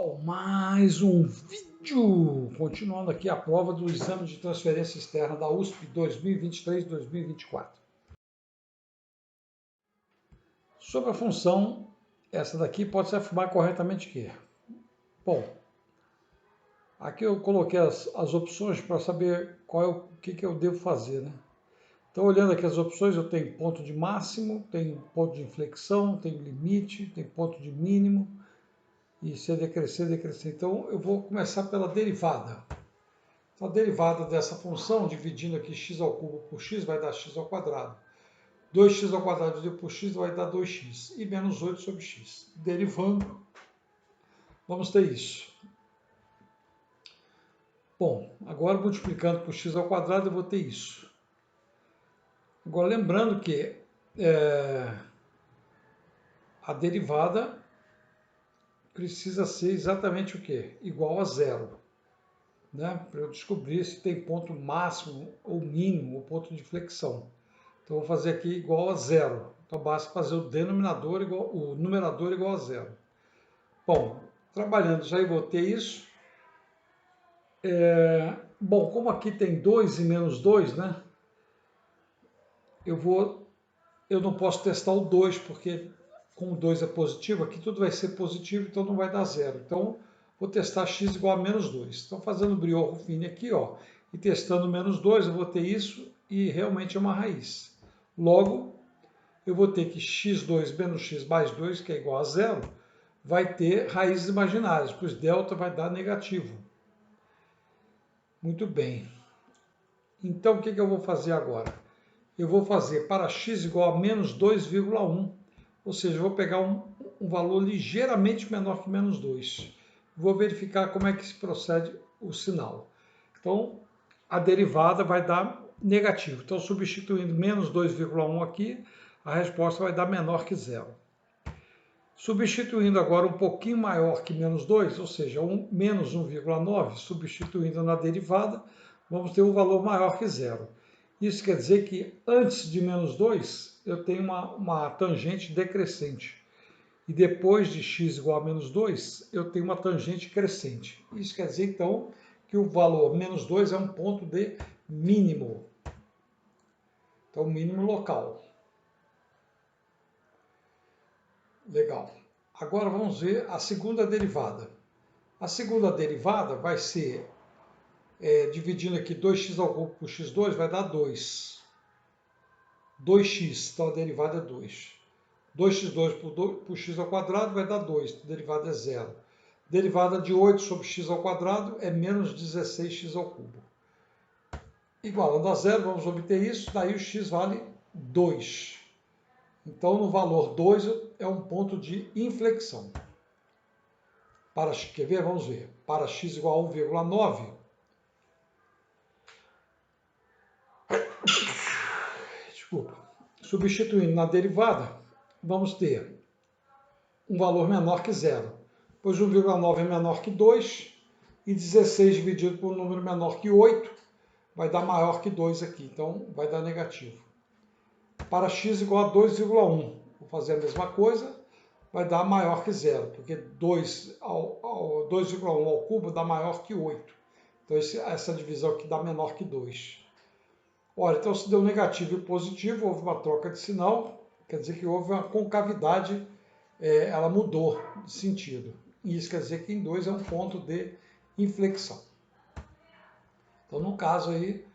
pessoal, mais um vídeo, continuando aqui a prova do exame de transferência externa da USP 2023-2024. Sobre a função, essa daqui pode se afirmar corretamente que, bom, aqui eu coloquei as opções para saber o que eu devo fazer, né? Então, olhando aqui as opções, eu tenho ponto de máximo, tenho ponto de inflexão, tenho limite, tenho ponto de mínimo, e se decrescer, decrescer. Então, eu vou começar pela derivada. Então, a derivada dessa função, dividindo aqui x ao cubo por x, vai dar x ao quadrado. 2x ao quadrado dividido por x vai dar 2x. E menos 8 sobre x. Derivando, vamos ter isso. Bom, agora multiplicando por x ao quadrado, eu vou ter isso. Agora, lembrando que a derivada precisa ser exatamente o quê? Igual a zero. Né? Para eu descobrir se tem ponto máximo ou mínimo, o ponto de flexão. Então, eu vou fazer aqui igual a zero. Então, basta fazer o denominador igual, o numerador igual a zero. Bom, trabalhando já eu vou ter isso. Bom, como aqui tem 2 e menos 2, né? Eu não posso testar o 2, porque como o 2 é positivo, aqui tudo vai ser positivo, então não vai dar zero. Então, vou testar x igual a menos 2. Então, fazendo o Briot-Ruffini aqui, ó, e testando menos 2, eu vou ter isso, e realmente é uma raiz. Logo, eu vou ter que x2 menos x mais 2, que é igual a zero, vai ter raízes imaginárias, pois delta vai dar negativo. Muito bem. Então, o que eu vou fazer agora? Eu vou fazer para x igual a menos 2,1, ou seja, eu vou pegar um valor ligeiramente menor que menos 2. Vou verificar como é que se procede o sinal. Então, a derivada vai dar negativo. Então, substituindo menos 2,1 aqui, a resposta vai dar menor que zero. Substituindo agora um pouquinho maior que menos 2, ou seja, menos 1,9, substituindo na derivada, vamos ter um valor maior que zero. Isso quer dizer que antes de menos 2, eu tenho uma tangente decrescente. E depois de x igual a menos 2, eu tenho uma tangente crescente. Isso quer dizer, então, que o valor menos 2 é um ponto de mínimo. Então, mínimo local. Legal. Agora vamos ver a segunda derivada. A segunda derivada vai ser, dividindo aqui 2x ao cubo por x2, vai dar 2. 2x, então a derivada é 2. 2x2 por x ao quadrado vai dar 2, a derivada é zero. Derivada de 8 sobre x ao quadrado é menos 16x ao cubo. Igualando a zero, vamos obter isso, daí o x vale 2. Então, no valor 2 é um ponto de inflexão. Quer ver? Vamos ver. Para x igual a 1,9, desculpa, substituindo na derivada, vamos ter um valor menor que zero, pois 1,9 é menor que 2 e 16 dividido por um número menor que 8 vai dar maior que 2 aqui, então vai dar negativo. Para x igual a 2,1, vou fazer a mesma coisa, vai dar maior que zero, porque 2,1 ao cubo dá maior que 8. Então, essa divisão aqui dá menor que 2. Olha, então se deu negativo e positivo, houve uma troca de sinal, quer dizer que houve uma concavidade, ela mudou de sentido. E isso quer dizer que em 2 é um ponto de inflexão. Então, no caso aí,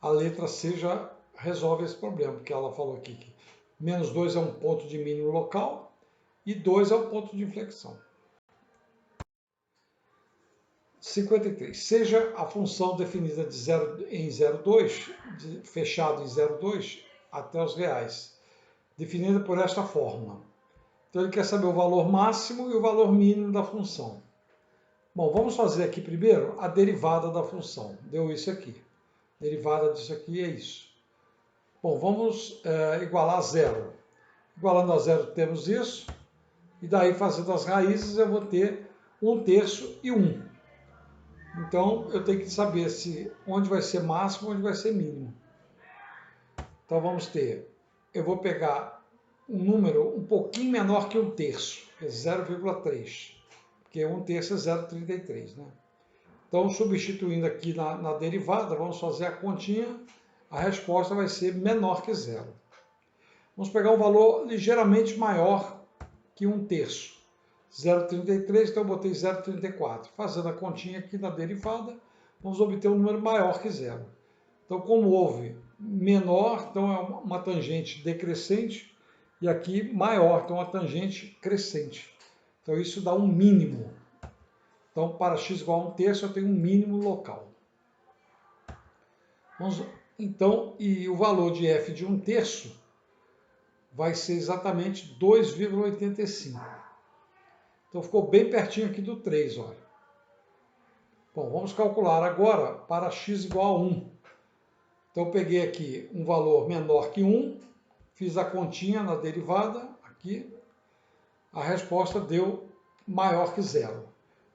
a letra C já resolve esse problema, porque ela falou aqui que menos 2 é um ponto de mínimo local e 2 é um ponto de inflexão. 53. Seja a função definida em 0,2, fechado em 0,2, até os reais, definida por esta fórmula. Então, ele quer saber o valor máximo e o valor mínimo da função. Bom, vamos fazer aqui primeiro a derivada da função. Deu isso aqui. Derivada disso aqui é isso. Bom, vamos igualar a zero. Igualando a zero temos isso. E daí, fazendo as raízes, eu vou ter 1/3 e 1. Então, eu tenho que saber onde vai ser máximo e onde vai ser mínimo. Então, vamos ter, eu vou pegar um número um pouquinho menor que 1/3, que é 0,3. porque 1/3 é 0,33, né? Então, substituindo aqui na derivada, vamos fazer a continha, a resposta vai ser menor que zero. Vamos pegar um valor ligeiramente maior que 1/3. 0,33, então eu botei 0,34. Fazendo a continha aqui na derivada, vamos obter um número maior que zero. Então, como houve menor, então é uma tangente decrescente, e aqui maior, então uma tangente crescente. Então, isso dá um mínimo. Então, para x igual a 1/3, eu tenho um mínimo local. Então, e o valor de f de 1/3 vai ser exatamente 2,85. Então, ficou bem pertinho aqui do 3, olha. Bom, vamos calcular agora para x igual a 1. Então, eu peguei aqui um valor menor que 1, fiz a continha na derivada, aqui, a resposta deu maior que zero.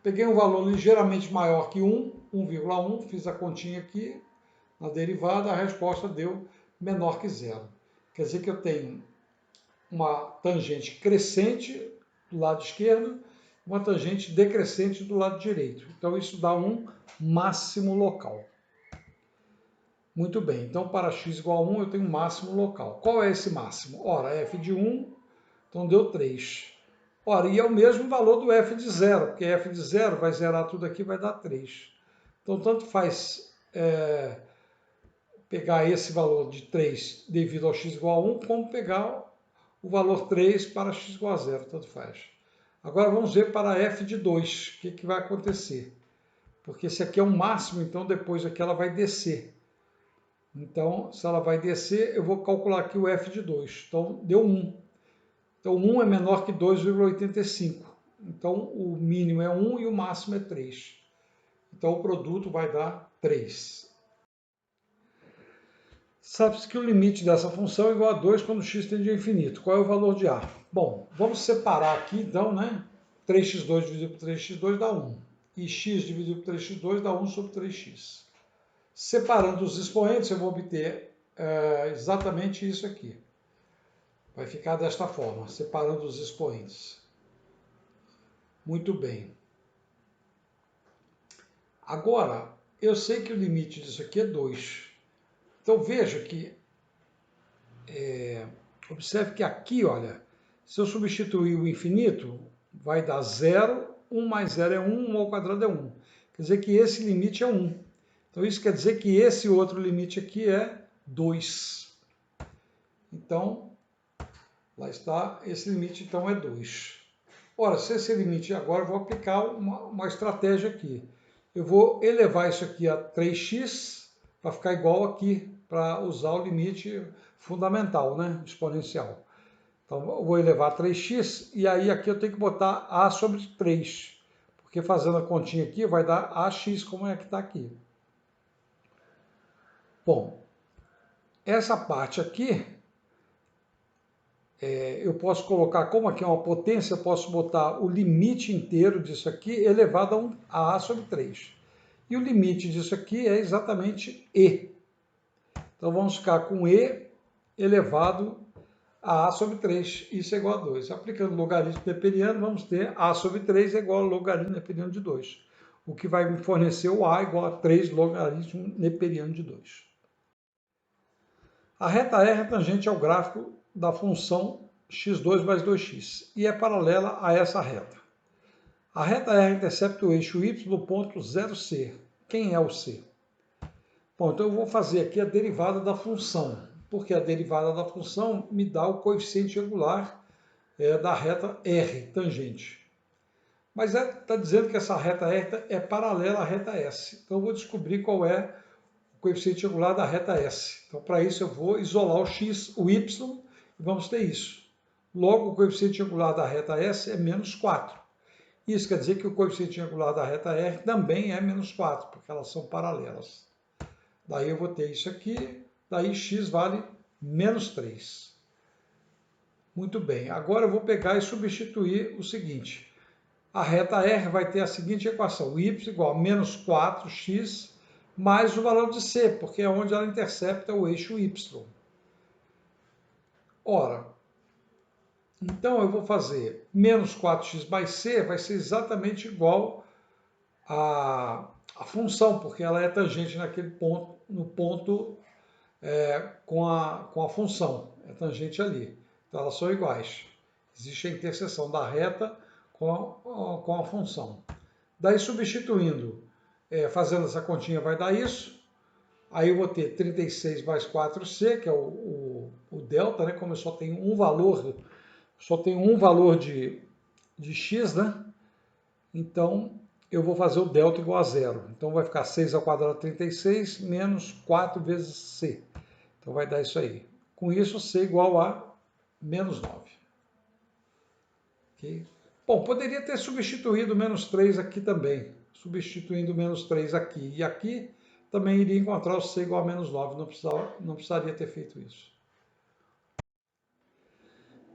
Peguei um valor ligeiramente maior que 1, 1,1, fiz a continha aqui, na derivada, a resposta deu menor que zero. Quer dizer que eu tenho uma tangente crescente do lado esquerdo, uma tangente decrescente do lado direito. Então, isso dá um máximo local. Muito bem, então para x igual a 1 eu tenho um máximo local. Qual é esse máximo? Ora, f de 1, então deu 3. Ora, e é o mesmo valor do f de 0, porque f de 0 vai zerar tudo aqui, vai dar 3. Então, tanto faz pegar esse valor de 3 devido ao x igual a 1, como pegar o valor 3 para x igual a 0, tanto faz. Agora vamos ver para f de 2, o que vai acontecer. Porque esse aqui é um máximo, então depois aqui ela vai descer. Então, se ela vai descer, eu vou calcular aqui o f de 2. Então, deu 1. Então, 1 é menor que 2,85. Então, o mínimo é 1 e o máximo é 3. Então, o produto vai dar 3. Sabe-se que o limite dessa função é igual a 2 quando x tende a infinito. Qual é o valor de A? Bom, vamos separar aqui, então, né? 3x2 dividido por 3x2 dá 1. E x dividido por 3x2 dá 1 sobre 3x. Separando os expoentes, eu vou obter exatamente isso aqui. Vai ficar desta forma, separando os expoentes. Muito bem. Agora, eu sei que o limite disso aqui é 2. Então, veja que, observe que aqui, olha, se eu substituir o infinito, vai dar 0, 1 mais 0 é 1, 1 ao quadrado é 1. Quer dizer que esse limite é 1. Então, isso quer dizer que esse outro limite aqui é 2. Então, lá está, esse limite então é 2. Ora, se esse limite, agora eu vou aplicar uma estratégia aqui. Eu vou elevar isso aqui a 3x para ficar igual aqui, para usar o limite fundamental, né, exponencial. Então, eu vou elevar a 3x e aí aqui eu tenho que botar a sobre 3. Porque fazendo a continha aqui vai dar ax, como é que está aqui. Bom, essa parte aqui, eu posso colocar, como aqui é uma potência, eu posso botar o limite inteiro disso aqui elevado a a sobre 3. E o limite disso aqui é exatamente e. Então, vamos ficar com e elevado a sobre 3. Isso é igual a 2. Aplicando o logaritmo neperiano, vamos ter a sobre 3 é igual ao logaritmo neperiano de 2. O que vai me fornecer o a igual a 3 logaritmo neperiano de 2. A reta R é tangente ao gráfico da função x2 mais 2x e é paralela a essa reta. A reta R intercepta o eixo y no ponto 0c. Quem é o c? Bom, então eu vou fazer aqui a derivada da função, porque a derivada da função me dá o coeficiente angular da reta R, tangente. Mas está dizendo que essa reta R é paralela à reta S. Então eu vou descobrir qual é coeficiente angular da reta S. Então, para isso, eu vou isolar o x, o y, e vamos ter isso. Logo, o coeficiente angular da reta S é menos 4. Isso quer dizer que o coeficiente angular da reta R também é menos 4, porque elas são paralelas. Daí eu vou ter isso aqui, daí x vale menos 3. Muito bem, agora eu vou pegar e substituir o seguinte. A reta R vai ter a seguinte equação, y igual a menos 4x mais o valor de c, porque é onde ela intercepta o eixo y. Ora, Então, eu vou fazer menos 4x mais c, vai ser exatamente igual a função, porque ela é tangente naquele ponto, no ponto com a função, é tangente ali. Então, elas são iguais. Existe a interseção da reta com a função. Daí, substituindo, fazendo essa continha, vai dar isso. Aí eu vou ter 36 mais 4c, que é o delta, né? Como eu só tenho um valor de x, né? Então, eu vou fazer o delta igual a zero. Então, vai ficar 6 ao quadrado 36 menos 4 vezes c. Então, vai dar isso aí. Com isso, c igual a menos 9. Okay? Bom, poderia ter substituído menos 3 aqui também. Substituindo menos 3 aqui e aqui, também iria encontrar o c igual a menos 9. Não precisaria ter feito isso.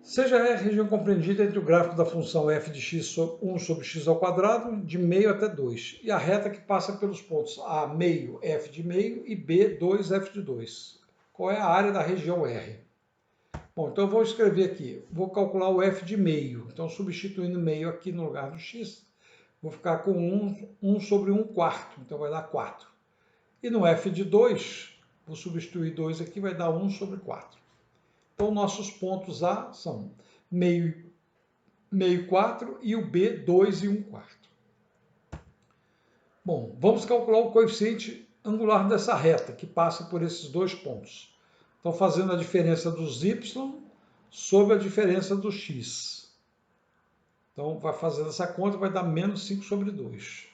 Seja a região compreendida entre o gráfico da função f de x 1 sobre x ao quadrado, de meio até 2, e a reta que passa pelos pontos a meio, f de meio, e b, 2, f de 2. Qual é a área da região R? Bom, então eu vou escrever aqui, vou calcular o f de meio. Então, substituindo meio aqui no lugar do x, vou ficar com 1 sobre 1 quarto, então vai dar 4. E no f de 2, vou substituir 2 aqui, vai dar 1 sobre 4. Então, nossos pontos A são meio 4 e o B, 2 e 1 quarto. Bom, vamos calcular o coeficiente angular dessa reta, que passa por esses dois pontos. Então, fazendo a diferença dos y sobre a diferença do x. Então, vai fazendo essa conta, vai dar menos 5 sobre 2.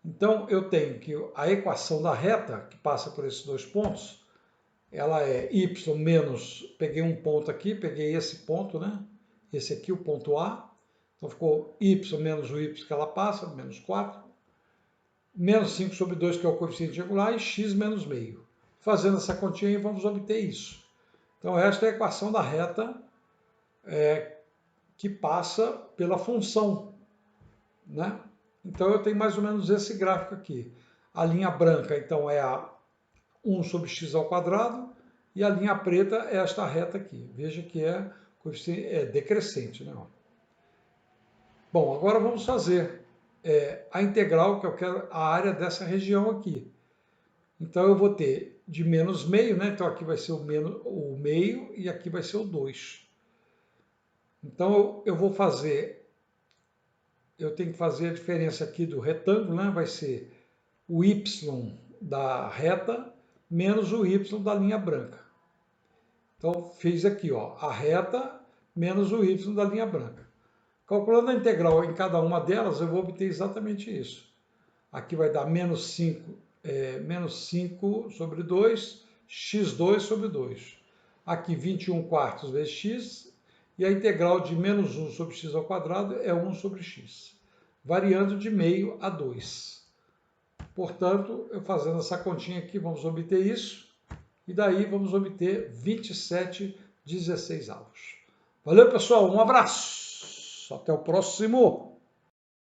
Então, eu tenho que a equação da reta, que passa por esses dois pontos, ela é y menos, peguei um ponto aqui, peguei esse ponto, né? Esse aqui, o ponto A. Então, ficou y menos o y que ela passa, menos 4. Menos 5 sobre 2, que é o coeficiente angular, e x menos meio. Fazendo essa continha, vamos obter isso. Então, esta é a equação da reta que passa pela função, né? Então, eu tenho mais ou menos esse gráfico aqui. A linha branca, então, é a 1 sobre x ao quadrado, e a linha preta é esta reta aqui. Veja que é decrescente, né? Bom, agora vamos fazer a integral, que eu quero a área dessa região aqui. Então, eu vou ter de menos meio, né? Então, aqui vai ser o meio e aqui vai ser o 2. Então, eu tenho que fazer a diferença aqui do retângulo, né? Vai ser o y da reta menos o y da linha branca. Então, fiz aqui, ó, a reta menos o y da linha branca. Calculando a integral em cada uma delas, eu vou obter exatamente isso. Aqui vai dar menos 5 sobre 2, x2 sobre 2. Aqui 21 quartos vezes x, e a integral de menos 1 sobre x ao quadrado é 1 sobre x, variando de meio a 2. Portanto, eu fazendo essa continha aqui, vamos obter isso. E daí vamos obter 27/16 avos. Valeu, pessoal. Um abraço. Até o próximo.